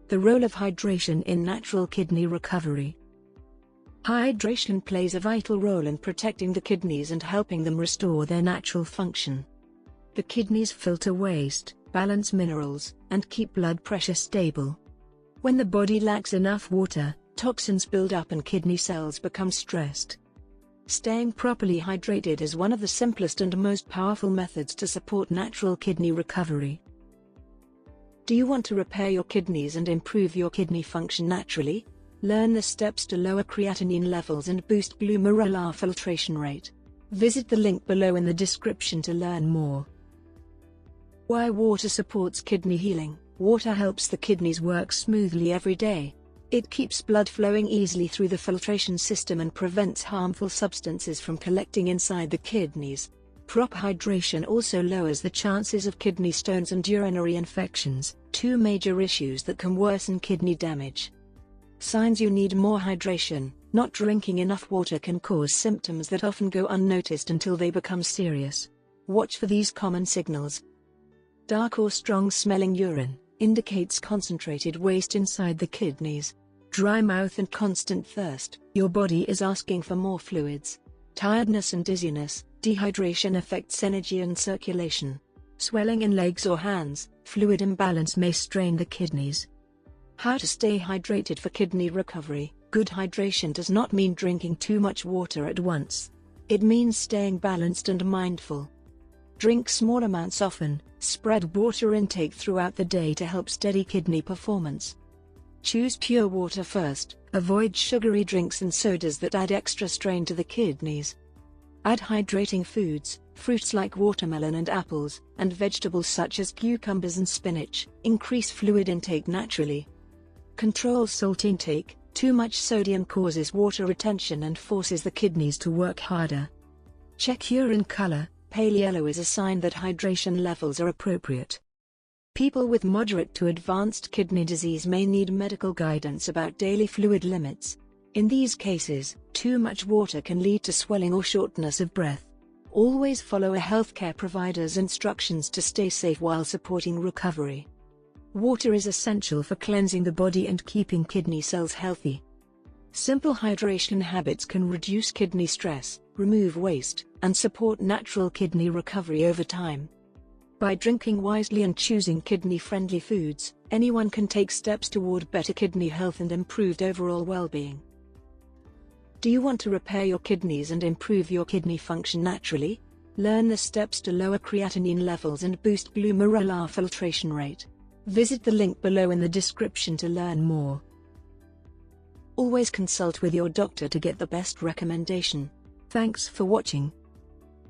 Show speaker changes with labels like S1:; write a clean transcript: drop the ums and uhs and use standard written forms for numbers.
S1: The role of hydration in natural kidney recovery. Hydration plays a vital role in protecting the kidneys and helping them restore their natural function. The kidneys filter waste, balance minerals, and keep blood pressure stable. When the body lacks enough water, toxins build up and kidney cells become stressed. Staying properly hydrated is one of the simplest and most powerful methods to support natural kidney recovery. Do you want to repair your kidneys and improve your kidney function naturally? Learn the steps to lower creatinine levels and boost glomerular filtration rate. Visit the link below in the description to learn more. Why water supports kidney healing. Water helps the kidneys work smoothly every day. It keeps blood flowing easily through the filtration system and prevents harmful substances from collecting inside the kidneys. Proper hydration also lowers the chances of kidney stones and urinary infections, two major issues that can worsen kidney damage. Signs you need more hydration. Not drinking enough water can cause symptoms that often go unnoticed until they become serious. Watch for these common signals. Dark or strong-smelling urine indicates concentrated waste inside the kidneys. Dry mouth and constant thirst, your body is asking for more fluids. Tiredness and dizziness, dehydration affects energy and circulation. Swelling in legs or hands, fluid imbalance may strain the kidneys. How to stay hydrated for kidney recovery. Good hydration does not mean drinking too much water at once. It means staying balanced and mindful. Drink small amounts often. Spread water intake throughout the day to help steady kidney performance. Choose pure water first. Avoid sugary drinks and sodas that add extra strain to the kidneys. Add hydrating foods, fruits like watermelon and apples, and vegetables such as cucumbers and spinach. Increase fluid intake naturally. Control salt intake. Too much sodium causes water retention and forces the kidneys to work harder. Check urine color. Pale yellow is a sign that hydration levels are appropriate. People with moderate to advanced kidney disease may need medical guidance about daily fluid limits. In these cases, too much water can lead to swelling or shortness of breath. Always follow a healthcare provider's instructions to stay safe while supporting recovery. Water is essential for cleansing the body and keeping kidney cells healthy. Simple hydration habits can reduce kidney stress, remove waste, and support natural kidney recovery over time. By drinking wisely and choosing kidney-friendly foods, anyone can take steps toward better kidney health and improved overall well-being. Do you want to repair your kidneys and improve your kidney function naturally? Learn the steps to lower creatinine levels and boost glomerular filtration rate. Visit the link below in the description to learn more. Always consult with your doctor to get the best recommendation. Thanks for watching.